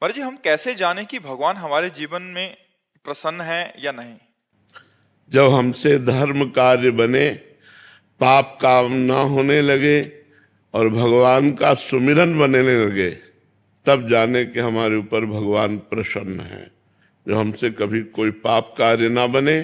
महाराज जी, हम कैसे जाने कि भगवान हमारे जीवन में प्रसन्न है या नहीं? जब हमसे धर्म कार्य बने, पाप काम ना होने लगे और भगवान का सुमिरन बनने लगे, तब जाने कि हमारे ऊपर भगवान प्रसन्न है। जो हमसे कभी कोई पाप कार्य ना बने,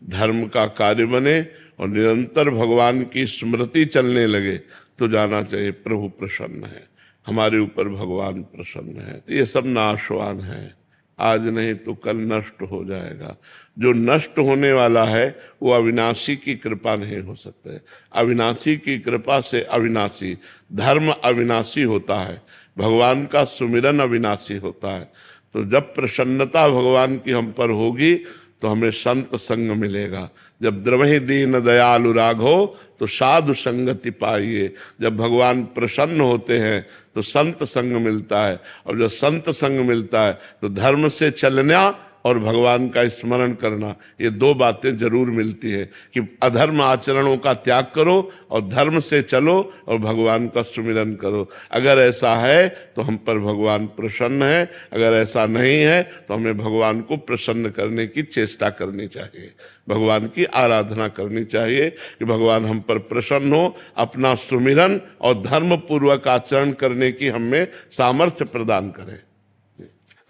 धर्म का कार्य बने और निरंतर भगवान की स्मृति चलने लगे, तो जाना चाहिए प्रभु प्रसन्न है, हमारे ऊपर भगवान प्रसन्न है। ये सब नाशवान है, आज नहीं तो कल नष्ट हो जाएगा। जो नष्ट होने वाला है वो अविनाशी की कृपा नहीं हो सकता है। अविनाशी की कृपा से अविनाशी, धर्म अविनाशी होता है, भगवान का सुमिरन अविनाशी होता है। तो जब प्रसन्नता भगवान की हम पर होगी तो हमें संत संग मिलेगा। जब द्रवहि दीन दयालु राघो तो साधु संगति पाइए। जब भगवान प्रसन्न होते हैं तो संत संग मिलता है, और जब संत संग मिलता है तो धर्म से चलना और भगवान का स्मरण करना, ये दो बातें जरूर मिलती है कि अधर्म आचरणों का त्याग करो और धर्म से चलो और भगवान का सुमिरन करो। अगर ऐसा है तो हम पर भगवान प्रसन्न है, अगर ऐसा नहीं है तो हमें भगवान को प्रसन्न करने की चेष्टा करनी चाहिए, भगवान की आराधना करनी चाहिए कि भगवान हम पर प्रसन्न हो, अपना सुमिरन और धर्म पूर्वक आचरण करने की हमें सामर्थ्य प्रदान करें।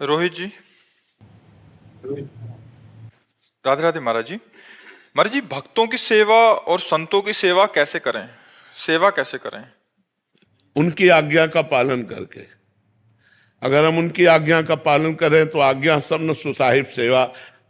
रोहित जी। राधे राधे महाराज जी। महाराज जी, भक्तों की सेवा और संतों की सेवा कैसे करें? सेवा कैसे करें? उनकी आज्ञा का पालन करके। अगर हम उनकी आज्ञा का पालन करें तो आज्ञा सबन सुसाहिब सेवा।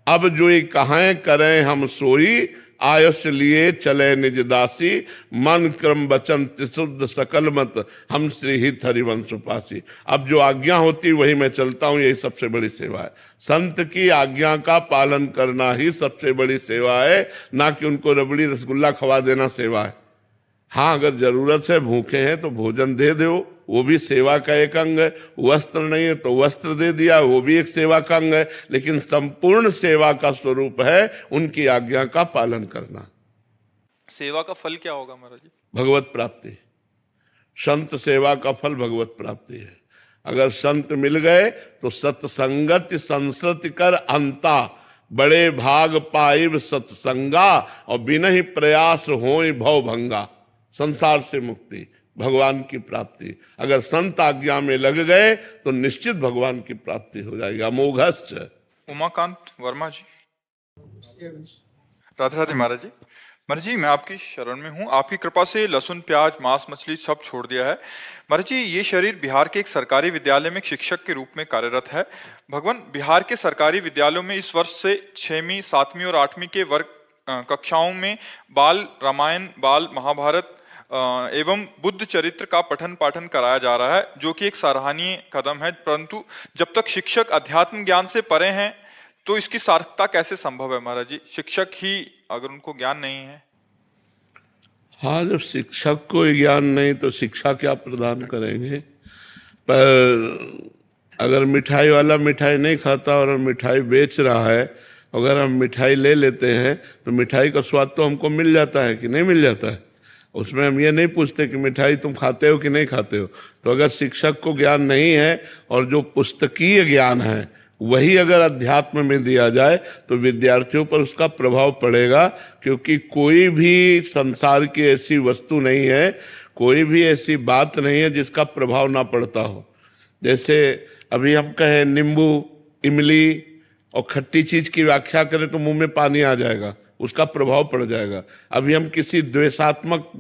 अब जो ये कहां करें हम सोई, आयुष लिए चले निज दासी, मन क्रम वचन त्रिशुद्ध सकल मत, हम श्री हित हरिवंश उपासी। अब जो आज्ञा होती वही मैं चलता हूं, यही सबसे बड़ी सेवा है। संत की आज्ञा का पालन करना ही सबसे बड़ी सेवा है, ना कि उनको रबड़ी रसगुल्ला खवा देना सेवा है। हाँ, अगर जरूरत है, भूखे हैं तो भोजन दे दो, वो भी सेवा का एक अंग है। वस्त्र नहीं है तो वस्त्र दे दिया, वो भी एक सेवा का अंग है। लेकिन संपूर्ण सेवा का स्वरूप है उनकी आज्ञा का पालन करना। सेवा का फल क्या होगा महाराज जी? भगवत प्राप्ति। संत सेवा का फल भगवत प्राप्ति है। अगर संत मिल गए तो सत्संगति संसृति कर अंता, बड़े भाग पाइब सत्संगा, और बिना ही प्रयास होई भव भंगा। संसार से मुक्ति, भगवान की प्राप्ति। अगर संत आज्ञा में लग गए तो निश्चित भगवान की प्राप्ति हो जाएगी। अमोघश्च। उमाकांत वर्मा जी। राधे राधे महाराज जी। महाराज जी, मैं आपकी शरण में हूँ। आपकी कृपा से लहसुन प्याज मांस मछली सब छोड़ दिया है। महाराज जी, ये शरीर बिहार के एक सरकारी विद्यालय में एक शिक्षक के रूप में कार्यरत है। भगवान, बिहार के सरकारी विद्यालयों में इस वर्ष से 6वीं 7वीं और 8वीं के वर्ग कक्षाओं में बाल रामायण, बाल महाभारत एवं बुद्ध चरित्र का पठन पाठन कराया जा रहा है, जो कि एक सराहनीय कदम है। परंतु जब तक शिक्षक अध्यात्म ज्ञान से परे हैं तो इसकी सार्थकता कैसे संभव है महाराज जी? शिक्षक ही अगर उनको ज्ञान नहीं है। हाँ, जब शिक्षक को ज्ञान नहीं तो शिक्षा क्या प्रदान करेंगे? पर अगर मिठाई वाला मिठाई नहीं खाता और मिठाई बेच रहा है, अगर हम मिठाई ले लेते हैं तो मिठाई का स्वाद तो हमको मिल जाता है कि नहीं मिल जाता है? उसमें हम ये नहीं पूछते कि मिठाई तुम खाते हो कि नहीं खाते हो। तो अगर शिक्षक को ज्ञान नहीं है और जो पुस्तकीय ज्ञान है वही अगर अध्यात्म में दिया जाए तो विद्यार्थियों पर उसका प्रभाव पड़ेगा। क्योंकि कोई भी संसार की ऐसी वस्तु नहीं है, कोई भी ऐसी बात नहीं है जिसका प्रभाव ना पड़ता हो। जैसे अभी हम कहें नींबू, इमली और खट्टी चीज की व्याख्या करें तो मुंह में पानी आ जाएगा, उसका प्रभाव पड़ जाएगा। अभी हम किसी द्वेषात्मक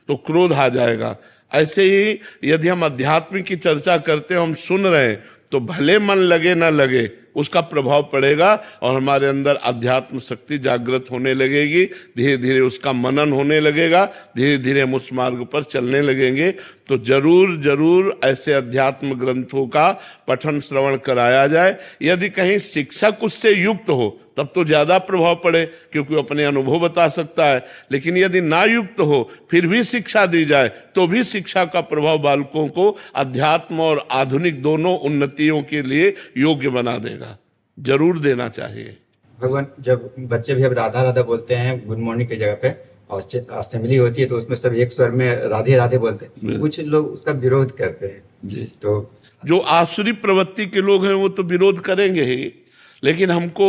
तो क्रोध आ जाएगा। ऐसे ही यदि हम अध्यात्म की चर्चा करते हैं, हम सुन रहे हैं, तो भले मन लगे ना लगे उसका प्रभाव पड़ेगा और हमारे अंदर अध्यात्म शक्ति जागृत होने लगेगी। धीरे धीरे उसका मनन होने लगेगा, धीरे धीरे हम उस मार्ग पर चलने लगेंगे। तो जरूर जरूर ऐसे अध्यात्म ग्रंथों का पठन श्रवण कराया जाए। यदि कहीं शिक्षक उससे युक्त हो तब तो ज्यादा प्रभाव पड़े, क्योंकि वो अपने अनुभव बता सकता है। लेकिन यदि ना युक्त हो फिर भी शिक्षा दी जाए तो भी शिक्षा का प्रभाव बालकों को अध्यात्म और आधुनिक दोनों उन्नतियों के लिए योग्य बना देगा। जरूर देना चाहिए। भगवान, जब बच्चे भी अब राधा राधा बोलते हैं गुड मॉर्निंग की जगह पे, और असेंबली होती है तो उसमें सब एक स्वर में राधे राधे बोलते हैं, कुछ लोग उसका विरोध करते हैं जी। तो जो आसुरी प्रवृत्ति के लोग हैं वो तो विरोध करेंगे ही, लेकिन हमको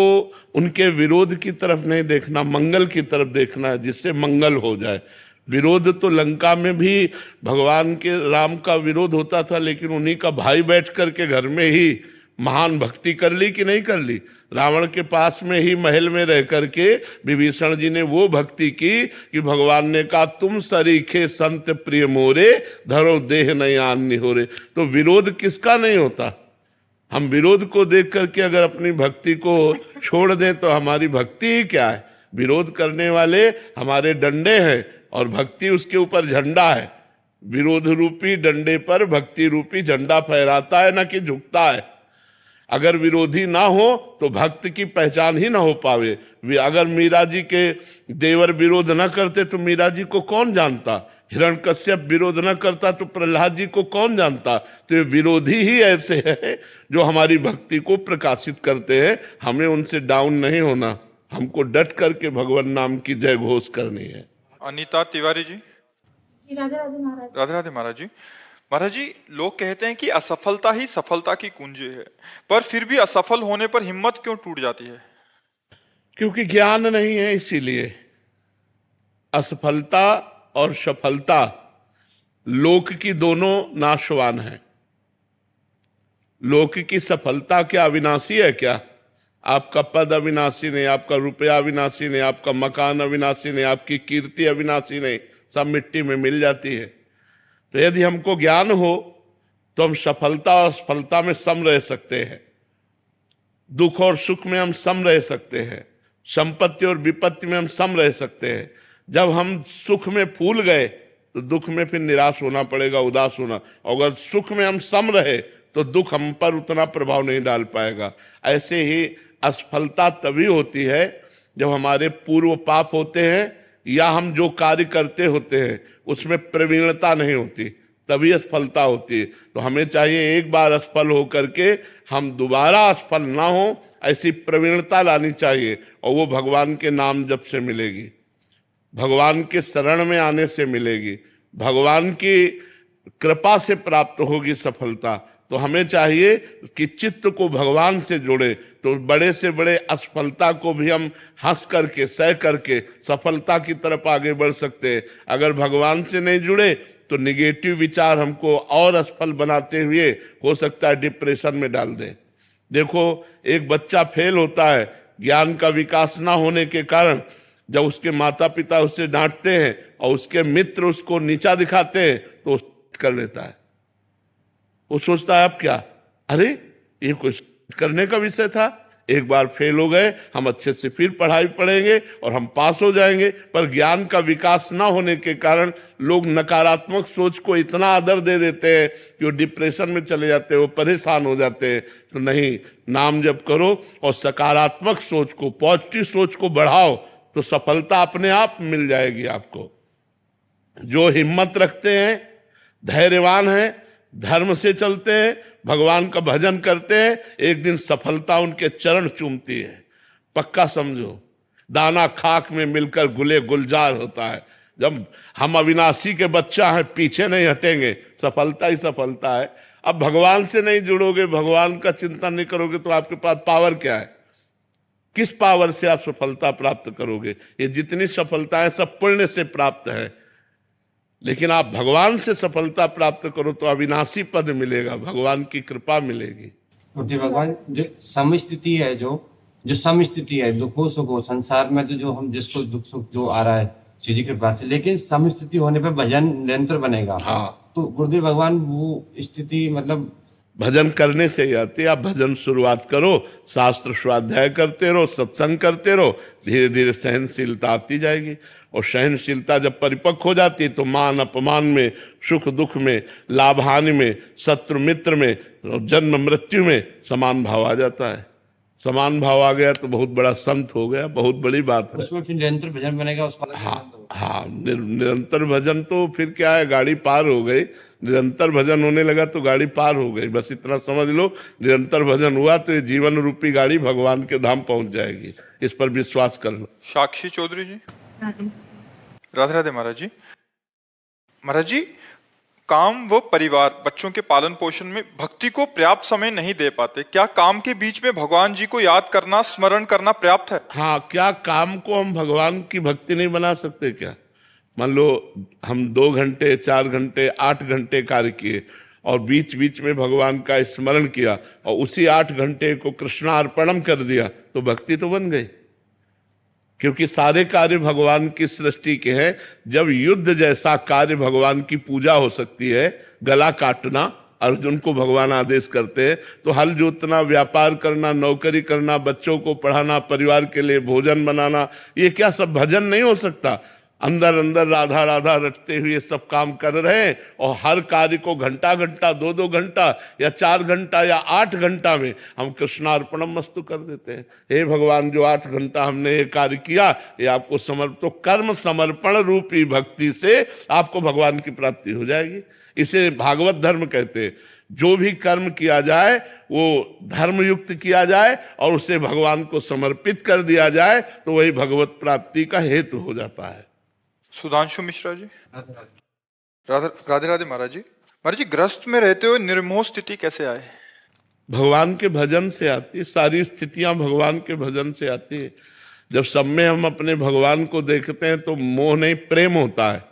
उनके विरोध की तरफ नहीं देखना, मंगल की तरफ देखना है, जिससे मंगल हो जाए। विरोध तो लंका में भी भगवान के राम का विरोध होता था, लेकिन उन्हीं का भाई बैठ करके घर में ही महान भक्ति कर ली कि नहीं कर ली। रावण के पास में ही महल में रह करके विभीषण जी ने वो भक्ति की कि भगवान ने कहा तुम सरीखे संत प्रिय मोरे, धरो देह नहीं आन्नी हो रे। तो विरोध किसका नहीं होता। हम विरोध को देख करके अगर अपनी भक्ति को छोड़ दें तो हमारी भक्ति ही क्या है। विरोध करने वाले हमारे डंडे हैं और भक्ति उसके ऊपर झंडा है। विरोध रूपी डंडे पर भक्ति रूपी झंडा फहराता है, ना कि झुकता है। अगर विरोधी ना हो तो भक्त की पहचान ही ना हो पावे। अगर मीरा जी के देवर विरोध न करते तो मीरा जी को कौन जानता। हिरण्यकश्यप विरोध न करता तो प्रहलाद जी को कौन जानता। तो ये विरोधी ही ऐसे हैं जो हमारी भक्ति को प्रकाशित करते हैं। हमें उनसे डाउन नहीं होना, हमको डट करके भगवान नाम की जय घोष करनी है। अनीता तिवारी जी। राधे राधे महाराज। राधे राधे महाराज जी। महाराज जी, लोग कहते हैं कि असफलता ही सफलता की कुंजी है, पर फिर भी असफल होने पर हिम्मत क्यों टूट जाती है? क्योंकि ज्ञान नहीं है। इसीलिए असफलता और सफलता लोक की दोनों नाशवान है। लोक की सफलता क्या अविनाशी है क्या? आपका पद अविनाशी नहीं, आपका रुपया अविनाशी नहीं, आपका मकान अविनाशी नहीं, आपकी कीर्ति अविनाशी नहीं, सब मिट्टी में मिल जाती है। तो यदि हमको ज्ञान हो तो हम सफलता और असफलता में सम रह सकते हैं, दुख और सुख में हम सम रह सकते हैं, संपत्ति और विपत्ति में हम सम रह सकते हैं। जब हम सुख में फूल गए तो दुख में फिर निराश होना पड़ेगा, उदास होना। अगर सुख में हम सम रहे तो दुख हम पर उतना प्रभाव नहीं डाल पाएगा। ऐसे ही असफलता तभी होती है जब हमारे पूर्व पाप होते हैं या हम जो कार्य करते होते हैं उसमें प्रवीणता नहीं होती, तभी असफलता होती है। तो हमें चाहिए एक बार असफल हो करके हम दोबारा असफल ना हो, ऐसी प्रवीणता लानी चाहिए। और वो भगवान के नाम जप से मिलेगी, भगवान के शरण में आने से मिलेगी, भगवान की कृपा से प्राप्त होगी सफलता। तो हमें चाहिए कि चित्त को भगवान से जोड़े, तो बड़े से बड़े असफलता को भी हम हंस करके सह करके सफलता की तरफ आगे बढ़ सकते हैं। अगर भगवान से नहीं जुड़े तो निगेटिव विचार हमको और असफल बनाते हुए हो सकता है डिप्रेशन में डाल दे। देखो, एक बच्चा फेल होता है ज्ञान का विकास ना होने के कारण। जब उसके माता पिता उससे डांटते हैं और उसके मित्र उसको नीचा दिखाते हैं तो कर लेता है। वो सोचता है अब क्या, अरे ये कुछ करने का विषय था, एक बार फेल हो गए, हम अच्छे से फिर पढ़ाई पढ़ेंगे और हम पास हो जाएंगे। पर ज्ञान का विकास ना होने के कारण लोग नकारात्मक सोच को इतना आदर दे देते हैं कि वो डिप्रेशन में चले जाते हैं, वो परेशान हो जाते हैं। तो नहीं, नाम जप करो और सकारात्मक सोच को, पॉजिटिव सोच को बढ़ाओ तो सफलता अपने आप मिल जाएगी आपको। जो हिम्मत रखते हैं, धैर्यवान हैं, धर्म से चलते हैं, भगवान का भजन करते हैं, एक दिन सफलता उनके चरण चूमती है। पक्का समझो, दाना खाक में मिलकर गुले गुलजार होता है। जब हम अविनाशी के बच्चा हैं, पीछे नहीं हटेंगे, सफलता ही सफलता है। अब भगवान से नहीं जुड़ोगे, भगवान का चिंतन नहीं करोगे तो आपके पास पावर क्या है? किस पावर से आप सफलता प्राप्त करोगे? ये जितनी सफलताएं सब पुण्य से प्राप्त है, लेकिन आप भगवान से सफलता प्राप्त करो तो अविनाशी पद मिलेगा, भगवान की कृपा मिलेगी। मूर्ति भगवान, जो समस्थिति है, जो समस्थिति है, दुखों सुखों संसार में, तो जो हम जिसको दुख सुख जो आ रहा है श्री जी की कृपा से, लेकिन समस्थिति होने पे भजन निरंतर बनेगा। हाँ, तो गुरुदेव भगवान वो स्थिति मतलब भजन करने से ही आती है। आप भजन शुरुआत करो, शास्त्र स्वाध्याय करते रहो, सत्संग करते रहो, धीरे धीरे सहनशीलता आती जाएगी। और सहनशीलता जब परिपक्व हो जाती है तो मान अपमान में, सुख दुख में, लाभ हानि में, शत्रु मित्र में, जन्म मृत्यु में समान भाव आ जाता है। समान भाव आ गया तो बहुत बड़ा संत हो गया, बहुत बड़ी बात है। उसमें फिर निरंतर भजन बनेगा उसका। हाँ, निरंतर भजन तो फिर क्या है, गाड़ी पार हो गई। निरंतर भजन होने लगा तो गाड़ी पार हो गई, बस इतना समझ लो। निरंतर भजन हुआ तो ये जीवन रूपी गाड़ी भगवान के धाम पहुंच जाएगी, इस पर विश्वास कर लो। साक्षी चौधरी जी। राधे राधे राधे महाराज जी। महाराज जी, काम व परिवार बच्चों के पालन पोषण में भक्ति को पर्याप्त समय नहीं दे पाते, क्या काम के बीच में भगवान जी को याद करना, स्मरण करना पर्याप्त है? हाँ, क्या काम को हम भगवान की भक्ति नहीं बना सकते क्या? मान लो हम 2 घंटे 4 घंटे 8 घंटे कार्य किए और बीच बीच में भगवान का स्मरण किया और उसी 8 घंटे को कृष्णार्पणम कर दिया, तो भक्ति तो बन गई। क्योंकि सारे कार्य भगवान की सृष्टि के हैं। जब युद्ध जैसा कार्य भगवान की पूजा हो सकती है, गला काटना अर्जुन को भगवान आदेश करते हैं, तो हल जोतना, व्यापार करना, नौकरी करना, बच्चों को पढ़ाना, परिवार के लिए भोजन बनाना, ये क्या सब भजन नहीं हो सकता? अंदर अंदर राधा राधा रटते हुए सब काम कर रहे हैं और हर कार्य को घंटा घंटा 2-2 घंटा या 4 घंटा या 8 घंटा में हम कृष्णार्पणम मस्तु कर देते हैं। हे भगवान, जो 8 घंटा हमने ये कार्य किया, ये आपको तो कर्म समर्पण रूपी भक्ति से आपको भगवान की प्राप्ति हो जाएगी। इसे भागवत धर्म कहते हैं। जो भी कर्म किया जाए वो धर्मयुक्त किया जाए और उसे भगवान को समर्पित कर दिया जाए, तो वही भगवत प्राप्ति का हेतु हो जाता है। सुधांशु मिश्रा जी। राधे राधे महाराज जी। महाराज जी, ग्रस्त में रहते हुए निर्मोह स्थिति कैसे आए? भगवान के भजन से आती है। सारी स्थितियां भगवान के भजन से आती है। जब सब में हम अपने भगवान को देखते हैं तो मोह नहीं, प्रेम होता है।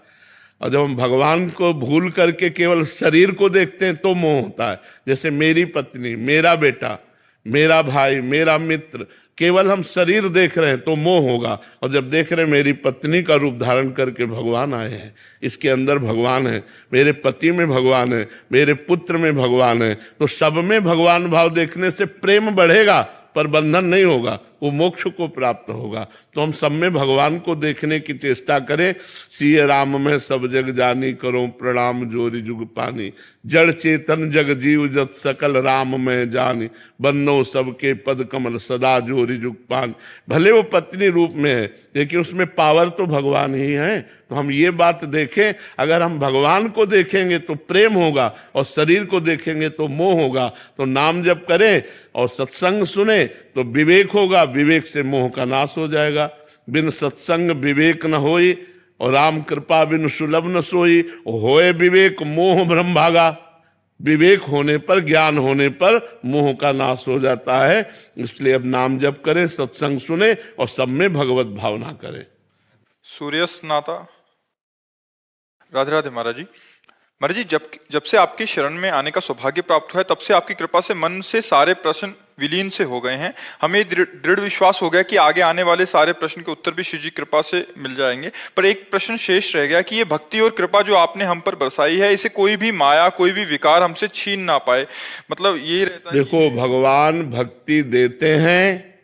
और जब हम भगवान को भूल करके केवल शरीर को देखते हैं तो मोह होता है। जैसे मेरी पत्नी, मेरा बेटा, मेरा भाई, मेरा मित्र, केवल हम शरीर देख रहे हैं तो मोह होगा। और जब देख रहे हैं मेरी पत्नी का रूप धारण करके भगवान आए हैं, इसके अंदर भगवान है, मेरे पति में भगवान है, मेरे पुत्र में भगवान है, तो सब में भगवान भाव देखने से प्रेम बढ़ेगा, पर बंधन नहीं होगा, वो मोक्ष को प्राप्त होगा। तो हम सब में भगवान को देखने की चेष्टा करें। सिय राम में सब जग जानी, करो प्रणाम जोरी जुग पानी, जड़ चेतन जग जीव जत सकल राम में जानी, बन्नो सबके पद कमल सदा जोरी जुग पानी। भले वो पत्नी रूप में है, लेकिन उसमें पावर तो भगवान ही है। तो हम ये बात देखें, अगर हम भगवान को देखेंगे तो प्रेम होगा और शरीर को देखेंगे तो मोह होगा। तो नाम जप करें और सत्संग सुने तो विवेक होगा, विवेक से मोह का नाश हो जाएगा। बिन सत्संग विवेक न होई और राम कृपा बिन सुलभ न सोई, होए विवेक मोह भ्रम भागा। विवेक होने पर, ज्ञान होने पर मोह का नाश हो जाता है। इसलिए अब नाम जप करें, सत्संग सुने और सब में भगवत भावना करें। सूर्य स्नाता। राधे राधे महाराज जी। महाराज जी, जब से आपकी शरण में आने का सौभाग्य प्राप्त हुआ है, तब से आपकी कृपा से मन से सारे प्रश्न विलीन से हो गए हैं। हमें दृढ़ विश्वास हो गया कि आगे आने वाले सारे प्रश्न के उत्तर भी श्री जी कृपा से मिल जाएंगे। पर एक प्रश्न शेष रह गया कि ये भक्ति और कृपा जो आपने हम पर बरसाई है, इसे कोई भी माया, कोई भी विकार हमसे छीन ना पाए। मतलब ये रहता है। देखो, भगवान भक्ति देते हैं,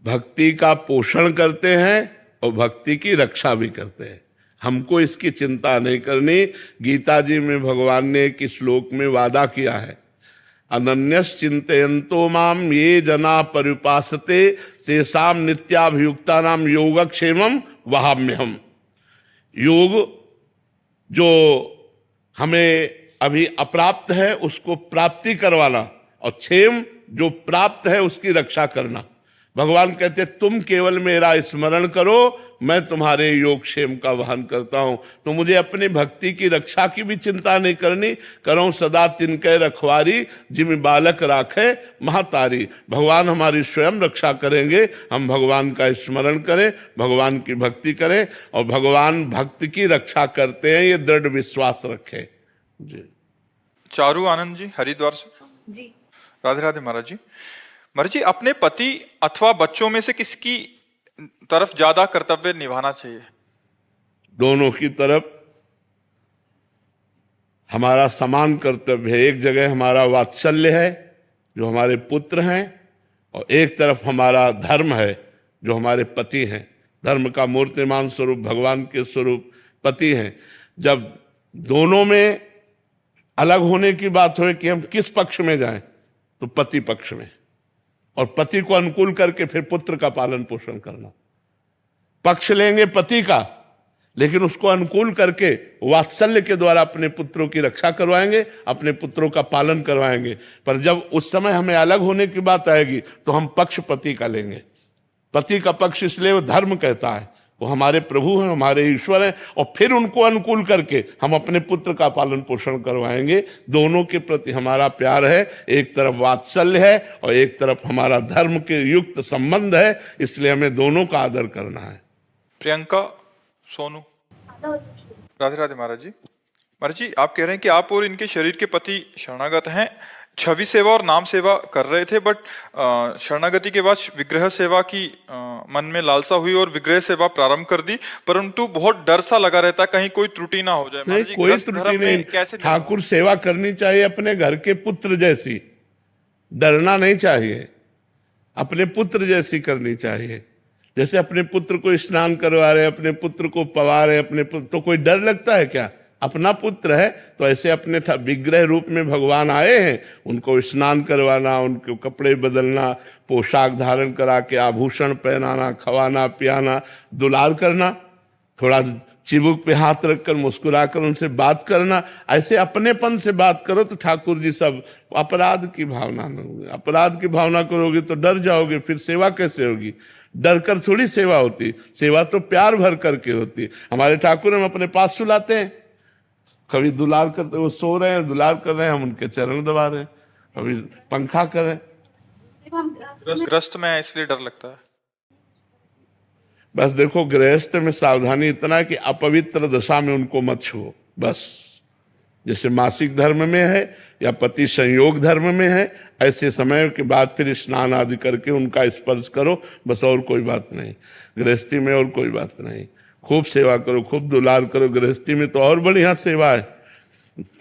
भक्ति का पोषण करते हैं और भक्ति की रक्षा भी करते हैं। हमको इसकी चिंता नहीं करनी। गीता जी में भगवान ने एक श्लोक में वादा किया है, अनन्यस चिंतयन्तो माम ये जना परिपासते तेषाम नित्याभियुक्ता नाम योगक्षेमम वहाम्यहम। योग जो हमें अभी अप्राप्त है उसको प्राप्ति करवाना और क्षेम जो प्राप्त है उसकी रक्षा करना। भगवान कहते तुम केवल मेरा स्मरण करो, मैं तुम्हारे योग क्षेम का वहन करता हूं। तो मुझे अपनी भक्ति की रक्षा की भी चिंता नहीं करनी। करो सदा तिनके रखवारी, जिम बालक राखे महातारी। भगवान हमारी स्वयं रक्षा करेंगे। हम भगवान का स्मरण करें, भगवान की भक्ति करें और भगवान भक्त की रक्षा करते हैं, ये दृढ़ विश्वास रखें जी। चारू आनंद जी, हरिद्वार से। जी। राधे राधे महाराज जी। महाराज जी, अपने पति अथवा बच्चों में से किसकी तरफ ज्यादा कर्तव्य निभाना चाहिए? दोनों की तरफ हमारा समान कर्तव्य है। एक जगह हमारा वात्सल्य है जो हमारे पुत्र हैं, और एक तरफ हमारा धर्म है जो हमारे पति हैं। धर्म का मूर्तिमान स्वरूप भगवान के स्वरूप पति हैं। जब दोनों में अलग होने की बात हो कि हम किस पक्ष में जाएं, तो पति पक्ष में, और पति को अनुकूल करके फिर पुत्र का पालन पोषण करना। पक्ष लेंगे पति का, लेकिन उसको अनुकूल करके वात्सल्य के द्वारा अपने पुत्रों की रक्षा करवाएंगे, अपने पुत्रों का पालन करवाएंगे। पर जब उस समय हमें अलग होने की बात आएगी तो हम पक्ष पति का लेंगे। पति का पक्ष इसलिए वो धर्म कहता है, वो हमारे प्रभु हैं, हमारे ईश्वर हैं, और फिर उनको अनुकूल करके हम अपने पुत्र का पालन पोषण करवाएंगे। दोनों के प्रति हमारा प्यार है, एक तरफ वात्सल्य है और एक तरफ हमारा धर्म के युक्त संबंध है, इसलिए हमें दोनों का आदर करना है। प्रियंका सोनू। राधे राधे महाराज जी। महाराज जी, आप कह रहे हैं कि आप और इनके शरीर के पति शरणागत हैं, छवि सेवा और नाम सेवा कर रहे थे, बट शरणागति के बाद विग्रह सेवा की मन में लालसा हुई और विग्रह सेवा प्रारंभ कर दी, परंतु बहुत डर सा लगा रहता है कहीं कोई त्रुटि ना हो जाए। नहीं, कोई त्रुटि नहीं। कैसे ठाकुर सेवा करनी चाहिए अपने घर के पुत्र जैसी, डरना नहीं चाहिए, अपने पुत्र जैसी करनी चाहिए। जैसे अपने पुत्र को स्नान करवा रहे, अपने पुत्र को पवा रहे, अपने पुत्र, तो कोई डर लगता है क्या? अपना पुत्र है तो ऐसे अपने विग्रह रूप में भगवान आए हैं, उनको स्नान करवाना, उनको कपड़े बदलना, पोशाक धारण करा के आभूषण पहनाना, खवाना पियाना, दुलार करना, थोड़ा चिबुक पे हाथ रखकर मुस्कुराकर उनसे बात करना, ऐसे अपनेपन से बात करो तो ठाकुर जी सब अपराध की भावना न होगी। अपराध की भावना करोगे तो डर जाओगे, फिर सेवा कैसे होगी? डर कर थोड़ी सेवा होती, सेवा तो प्यार भर करके होती। हमारे ठाकुर हम अपने पास सुलाते हैं, कभी दुलार करते, वो सो रहे हैं दुलार कर रहे हैं, हम उनके चरण दबा रहे हैं, कभी पंखा कर रहे हैं। ग्रस्त में है इसलिए डर लगता है। बस देखो, गृहस्थ में सावधानी इतना है कि अपवित्र दशा में उनको मत छुओ, बस। जैसे मासिक धर्म में है या पति संयोग धर्म में है, ऐसे समय के बाद फिर स्नान आदि करके उनका स्पर्श करो, बस, और कोई बात नहीं। गृहस्थी में और कोई बात नहीं। खूब सेवा करो, खूब दुलार करो। गृहस्थी में तो और बढ़िया सेवा है,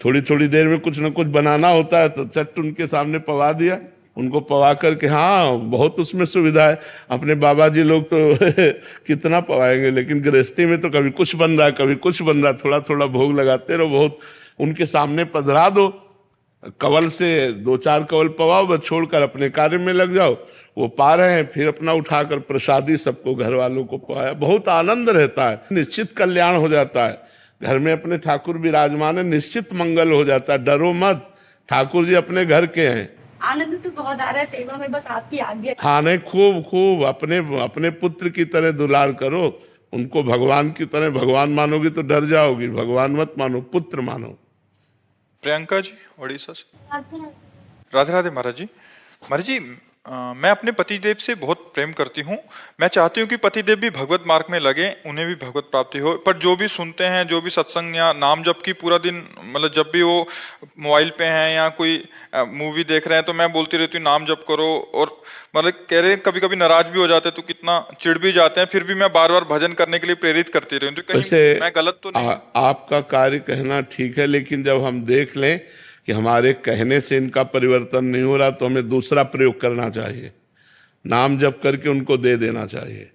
थोड़ी थोड़ी देर में कुछ ना कुछ बनाना होता है तो चट उनके सामने पवा दिया, उनको पवा करके, हाँ बहुत उसमें सुविधा है। अपने बाबा जी लोग तो कितना पवाएंगे, लेकिन गृहस्थी में तो कभी कुछ बन रहा है, कभी कुछ बन रहा है, थोड़ा थोड़ा भोग लगाते रहो। बहुत उनके सामने पधरा दो, कवल से 2-4 कवल पवाओ, बस छोड़कर अपने कार्य में लग जाओ। वो पा रहे हैं, फिर अपना उठाकर प्रसादी सबको घर वालों को पवाया, बहुत आनंद रहता है, निश्चित कल्याण हो जाता है। घर में अपने ठाकुर विराजमान है, निश्चित मंगल हो जाता है। डरो मत, ठाकुर जी अपने घर के हैं। आनंद तो बहुत आ रहा है सेवा में, बस आपकी आज्ञा। हाँ, नहीं, खूब खूब अपने पुत्र की तरह दुलार करो, उनको भगवान की तरह। भगवान मानोगी तो डर जाओगी, भगवान मत मानो, पुत्र मानो। प्रियंका जी ओडिशा से। राधे राधे महाराज जी। महाराज जी, मैं अपने पतिदेव से बहुत प्रेम करती हूँ। मैं चाहती हूँ कि पतिदेव भी भगवत मार्ग में लगे, उन्हें भी भगवत प्राप्ति हो, पर जो भी सुनते हैं, जो भी सत्संग या नाम जप की पूरा दिन, मतलब जब भी वो मोबाइल पे हैं या कोई मूवी देख रहे हैं तो मैं बोलती रहती हूँ नाम जप करो, और मतलब कह रहे हैं कभी कभी नाराज भी हो जाते हैं तो कितना चिढ़ भी जाते हैं, फिर भी मैं बार बार भजन करने के लिए प्रेरित करती रही हूँ। तो कहीं मैं गलत तो नहीं? आपका कार्य कहना ठीक है, लेकिन जब हम देख लें कि हमारे कहने से इनका परिवर्तन नहीं हो रहा तो हमें दूसरा प्रयोग करना चाहिए, नाम जप करके उनको दे देना चाहिए।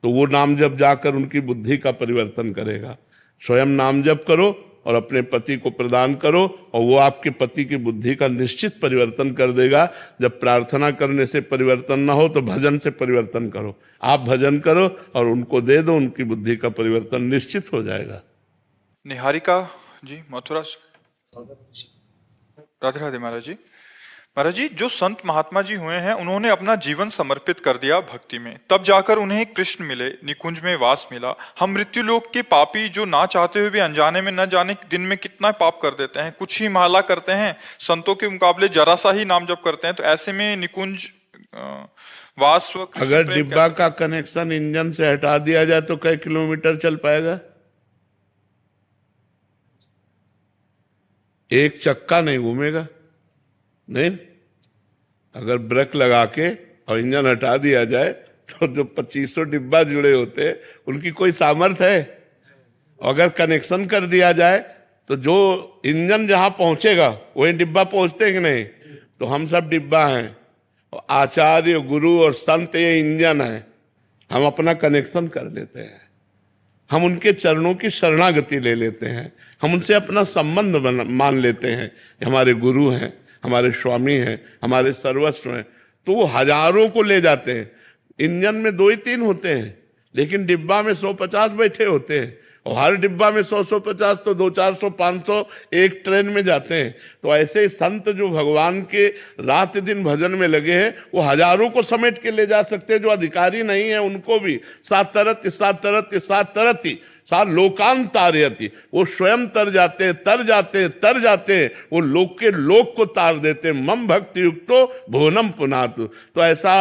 तो वो नाम जप जाकर उनकी बुद्धि का परिवर्तन करेगा। स्वयं नाम जप करो और अपने पति को प्रदान करो, और वो आपके पति की बुद्धि का निश्चित परिवर्तन कर देगा। जब प्रार्थना करने से परिवर्तन ना हो तो भजन से परिवर्तन करो। आप भजन करो और उनको दे दो, उनकी बुद्धि का परिवर्तन निश्चित हो जाएगा। निहारिका जी मथुरा से। राधे राधे महाराज जी। महाराज जी, जो संत महात्मा जी हुए हैं उन्होंने अपना जीवन समर्पित कर दिया भक्ति में, तब जाकर उन्हें कृष्ण मिले, निकुंज में वास मिला। हम मृत्यु लोक के पापी जो ना चाहते हुए भी अनजाने में न जाने दिन में कितना पाप कर देते हैं, कुछ ही माला करते हैं, संतों के मुकाबले जरा सा ही नाम जप करते हैं, तो ऐसे में निकुंज वास व अगर डिब्बा का कनेक्शन इंजन से हटा दिया जाए तो कई किलोमीटर चल पाएगा? एक चक्का नहीं घूमेगा, नहीं। अगर ब्रेक लगा के और इंजन हटा दिया जाए तो जो 2500 डिब्बा जुड़े होते हैं उनकी कोई सामर्थ्य है? अगर कनेक्शन कर दिया जाए तो जो इंजन जहां पहुंचेगा वही डिब्बा पहुंचते कि नहीं? तो हम सब डिब्बा हैं, आचार्य गुरु और संत ये इंजन है। हम अपना कनेक्शन कर लेते हैं, हम उनके चरणों की शरणागति ले लेते हैं, हम उनसे अपना संबंध मान लेते हैं, हमारे गुरु हैं, हमारे स्वामी हैं, हमारे सर्वस्व हैं। तो वो हजारों को ले जाते हैं। इंजन में 2 ही 3 होते हैं, लेकिन डिब्बा में 150 बैठे होते हैं। और हर डिब्बा में 100-150 तो 200-400 500 एक ट्रेन में जाते हैं। तो ऐसे संत जो भगवान के रात दिन भजन में लगे हैं वो हजारों को समेट के ले जा सकते हैं। जो अधिकारी नहीं है उनको भी सात तरती सा लोकान तारयति, वो स्वयं तर जाते हैं, वो लोक के लोक को तार देते हैं। मम भक्ति युक्तो भुवनम पुनातु। तो ऐसा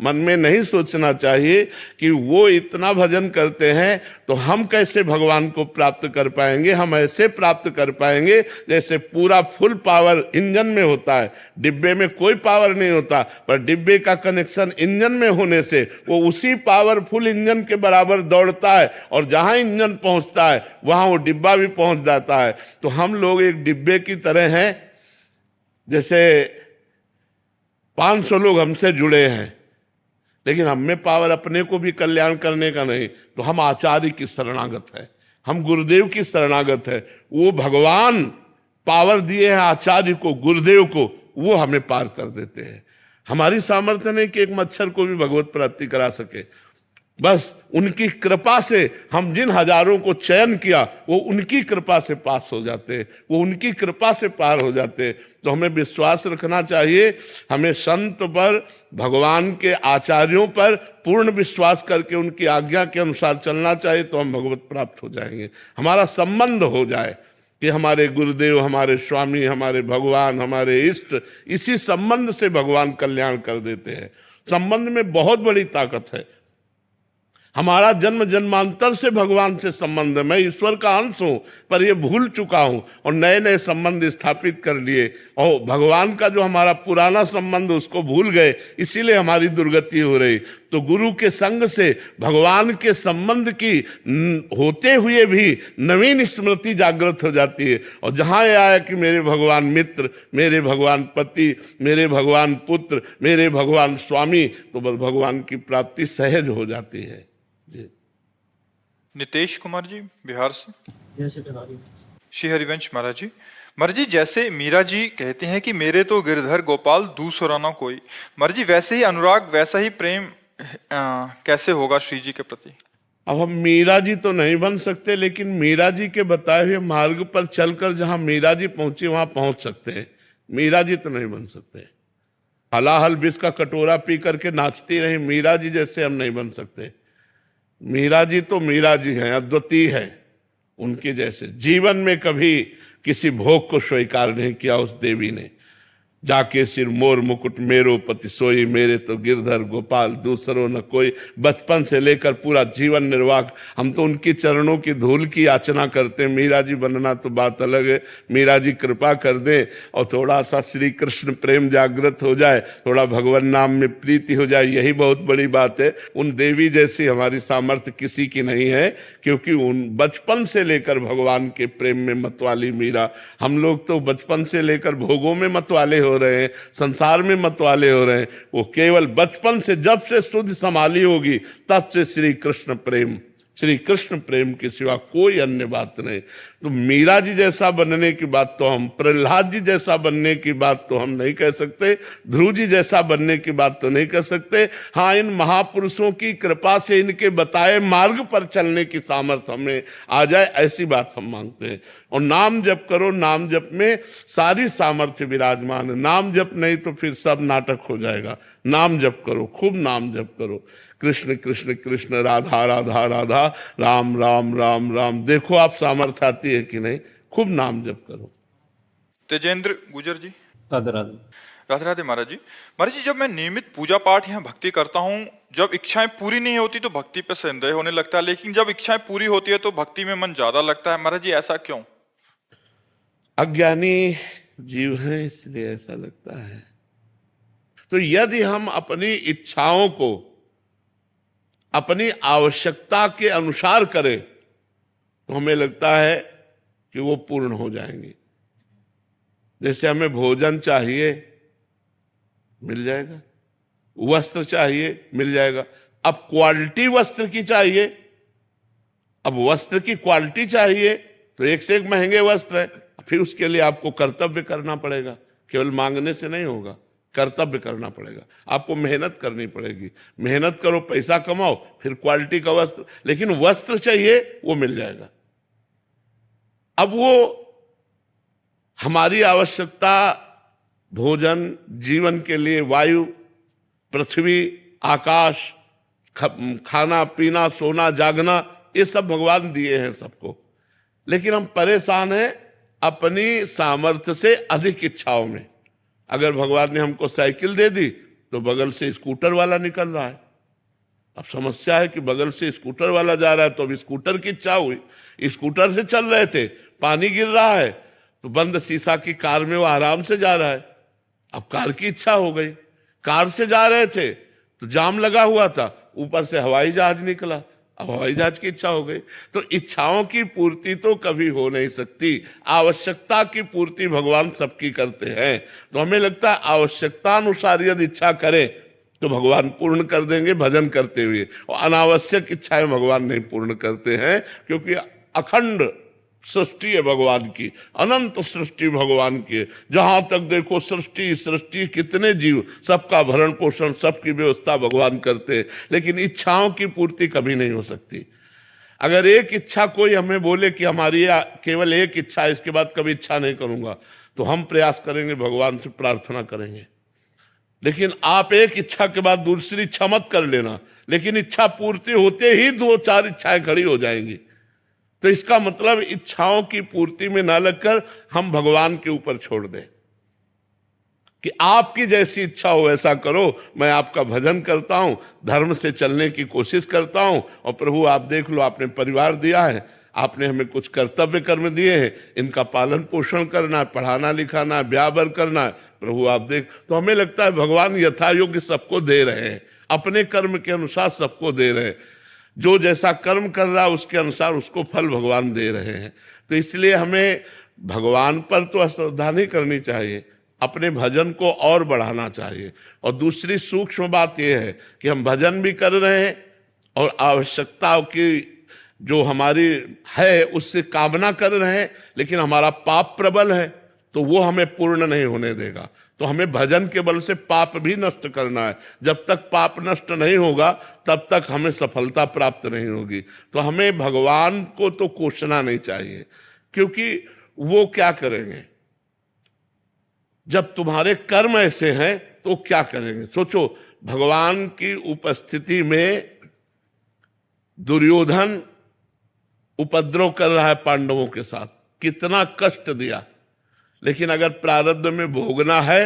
मन में नहीं सोचना चाहिए कि वो इतना भजन करते हैं तो हम कैसे भगवान को प्राप्त कर पाएंगे। हम ऐसे प्राप्त कर पाएंगे जैसे पूरा फुल पावर इंजन में होता है, डिब्बे में कोई पावर नहीं होता, पर डिब्बे का कनेक्शन इंजन में होने से वो उसी पावरफुल इंजन के बराबर दौड़ता है, और जहां इंजन पहुंचता है वहां वो डिब्बा भी पहुंच जाता है। तो हम लोग एक डिब्बे की तरह हैं, जैसे 500 लोग हमसे जुड़े हैं, लेकिन हम में पावर अपने को भी कल्याण करने का नहीं। तो हम आचार्य की शरणागत है, हम गुरुदेव की शरणागत है। वो भगवान पावर दिए हैं आचार्य को, गुरुदेव को, वो हमें पार कर देते हैं। हमारी सामर्थ्य नहीं कि एक मच्छर को भी भगवत प्राप्ति करा सके, बस उनकी कृपा से हम जिन हजारों को चयन किया वो उनकी कृपा से पास हो जाते हैं, वो उनकी कृपा से पार हो जाते हैं। तो हमें विश्वास रखना चाहिए, हमें संत पर, भगवान के आचार्यों पर पूर्ण विश्वास करके उनकी आज्ञा के अनुसार चलना चाहिए। तो हम भगवत प्राप्त हो जाएंगे। हमारा संबंध हो जाए कि हमारे गुरुदेव, हमारे स्वामी, हमारे भगवान, हमारे इष्ट, इसी संबंध से भगवान कल्याण कर देते हैं। संबंध में बहुत बड़ी ताकत है। हमारा जन्म जन्मांतर से भगवान से संबंध है। मैं ईश्वर का अंश हूं, पर ये भूल चुका हूं और नए नए संबंध स्थापित कर लिए, और भगवान का जो हमारा पुराना संबंध उसको भूल गए, इसीलिए हमारी दुर्गति हो रही। तो गुरु के संग से भगवान के संबंध की होते हुए भी नवीन स्मृति जागृत हो जाती है। और जहां ये आया कि मेरे भगवान मित्र, मेरे भगवान पति, मेरे भगवान पुत्र, मेरे भगवान स्वामी, तो बस भगवान की प्राप्ति सहज हो जाती है। नितेश कुमार जी बिहार से। श्री हरिवंश महाराज जी। महाराज जी, जैसे मीरा जी कहते हैं कि मेरे तो गिरधर गोपाल दूसरा ना कोई, महाराज जी वैसे ही अनुराग, वैसा ही प्रेम कैसे होगा श्री जी के प्रति? अब हम मीरा जी तो नहीं बन सकते, लेकिन मीरा जी के बताए हुए मार्ग पर चलकर जहां मीरा जी पहुंची वहां पहुंच सकते हैं। मीरा जी तो नहीं बन सकते। हलाहल विष का कटोरा पी करके नाचती रही मीरा जी जैसे हम नहीं बन सकते। मीरा जी तो मीरा जी हैं, अद्वितीय है। उनके जैसे जीवन में कभी किसी भोग को स्वीकार नहीं किया उस देवी ने। जाके सिर मोर मुकुट मेरो पति सोई, मेरे तो गिरधर गोपाल दूसरो न कोई। बचपन से लेकर पूरा जीवन निर्वाह हम तो उनकी चरणों की धूल की याचना करते हैं। मीरा जी बनना तो बात अलग है। मीरा जी कृपा कर दें और थोड़ा सा श्री कृष्ण प्रेम जागृत हो जाए, थोड़ा भगवान नाम में प्रीति हो जाए, यही बहुत बड़ी बात है। उन देवी जैसी हमारी सामर्थ्य किसी की नहीं है, क्योंकि उन बचपन से लेकर भगवान के प्रेम में मतवाली मीरा। हम लोग तो बचपन से लेकर भोगों में मतवाले हो रहे हैं, संसार में मतवाले हो रहे हैं। वो केवल बचपन से, जब से शुद्ध संभाली होगी तब से श्री कृष्ण प्रेम के सिवा कोई अन्य बात नहीं। तो मीरा जी जैसा बनने की बात तो हम, प्रहलाद जी जैसा बनने की बात तो हम नहीं कह सकते, ध्रुव जी जैसा बनने की बात तो नहीं कह सकते। हाँ, इन महापुरुषों की कृपा से इनके बताए मार्ग पर चलने की सामर्थ्य हमें आ जाए, ऐसी बात हम मांगते हैं। और नाम जप करो, नाम जप में सारी सामर्थ्य विराजमान है। नाम जप नहीं तो फिर सब नाटक हो जाएगा। नाम जप करो, खूब नाम जप करो। कृष्ण कृष्ण कृष्ण, राधा राधा राधा, राम राम राम राम। देखो आप सामर्थ्य आती है कि नहीं। खूब नाम जप करो। तेजेंद्र गुजर जी। राधे राधे। राधे राधे महाराज जी। महाराज जी, जब मैं नियमित पूजा पाठ या भक्ति करता हूँ, जब इच्छाएं पूरी नहीं होती तो भक्ति पे संदेह होने लगता है, लेकिन जब इच्छाएं पूरी होती है तो भक्ति में मन ज्यादा लगता है। महाराज जी ऐसा क्यों? अज्ञानी जीव हैं इसलिए ऐसा लगता है। तो यदि हम अपनी इच्छाओं को अपनी आवश्यकता के अनुसार करें तो हमें लगता है कि वो पूर्ण हो जाएंगे। जैसे हमें भोजन चाहिए, मिल जाएगा। वस्त्र चाहिए, मिल जाएगा। अब क्वालिटी वस्त्र की चाहिए, अब वस्त्र की क्वालिटी चाहिए तो एक से एक महंगे वस्त्र है। फिर उसके लिए आपको कर्तव्य करना पड़ेगा, केवल मांगने से नहीं होगा, कर्तव्य करना पड़ेगा। आपको मेहनत करनी पड़ेगी। मेहनत करो, पैसा कमाओ, फिर क्वालिटी का वस्त्र। लेकिन वस्त्र चाहिए वो मिल जाएगा। अब वो हमारी आवश्यकता भोजन, जीवन के लिए वायु, पृथ्वी, आकाश, खाना पीना, सोना जागना, ये सब भगवान दिए हैं सबको। लेकिन हम परेशान हैं अपनी सामर्थ्य से अधिक इच्छाओं में। अगर भगवान ने हमको साइकिल दे दी तो बगल से स्कूटर वाला निकल रहा है। अब समस्या है कि बगल से स्कूटर वाला जा रहा है तो अब स्कूटर की इच्छा हुई, स्कूटर से चल रहे थे, पानी गिर रहा है तो बंद शीशा की कार में वो आराम से जा रहा है, अब कार की इच्छा हो गई। कार से जा रहे थे तो जाम लगा हुआ था, ऊपर से हवाई जहाज निकला, अब हवाई जहाज की इच्छा हो गई। तो इच्छाओं की पूर्ति तो कभी हो नहीं सकती, आवश्यकता की पूर्ति भगवान सबकी करते हैं। तो हमें लगता है आवश्यकता अनुसार यदि इच्छा करें तो भगवान पूर्ण कर देंगे भजन करते हुए, और अनावश्यक इच्छाएं भगवान नहीं पूर्ण करते हैं, क्योंकि अखंड सृष्टि है भगवान की, अनंत सृष्टि भगवान की है। जहां तक देखो सृष्टि कितने जीव, सबका भरण पोषण, सबकी व्यवस्था भगवान करते हैं। लेकिन इच्छाओं की पूर्ति कभी नहीं हो सकती। अगर एक इच्छा कोई हमें बोले कि हमारी केवल एक इच्छा है, इसके बाद कभी इच्छा नहीं करूंगा, तो हम प्रयास करेंगे, भगवान से प्रार्थना करेंगे। लेकिन आप एक इच्छा के बाद दूसरी इच्छा मत कर लेना, लेकिन इच्छा पूर्ति होते ही 2-4 इच्छाएं खड़ी हो जाएंगी। तो इसका मतलब इच्छाओं की पूर्ति में ना लगकर हम भगवान के ऊपर छोड़ दें कि आपकी जैसी इच्छा हो वैसा करो, मैं आपका भजन करता हूं, धर्म से चलने की कोशिश करता हूं, और प्रभु आप देख लो, आपने परिवार दिया है, आपने हमें कुछ कर्तव्य कर्म दिए हैं, इनका पालन पोषण करना है, पढ़ाना लिखाना है, ब्याह बर करना है, प्रभु आप देख। तो हमें लगता है भगवान यथा योग्य सबको दे रहे हैं, अपने कर्म के अनुसार सबको दे रहे हैं। जो जैसा कर्म कर रहा है उसके अनुसार उसको फल भगवान दे रहे हैं। तो इसलिए हमें भगवान पर तो अश्रद्धा नहीं करनी चाहिए, अपने भजन को और बढ़ाना चाहिए। और दूसरी सूक्ष्म बात यह है कि हम भजन भी कर रहे हैं और आवश्यकताओं की जो हमारी है उससे कामना कर रहे हैं, लेकिन हमारा पाप प्रबल है तो वो हमें पूर्ण नहीं होने देगा। तो हमें भजन के बल से पाप भी नष्ट करना है। जब तक पाप नष्ट नहीं होगा तब तक हमें सफलता प्राप्त नहीं होगी। तो हमें भगवान को तो कोसना नहीं चाहिए, क्योंकि वो क्या करेंगे जब तुम्हारे कर्म ऐसे हैं, तो क्या करेंगे। सोचो, भगवान की उपस्थिति में दुर्योधन उपद्रव कर रहा है पांडवों के साथ, कितना कष्ट दिया, लेकिन अगर प्रारब्ध में भोगना है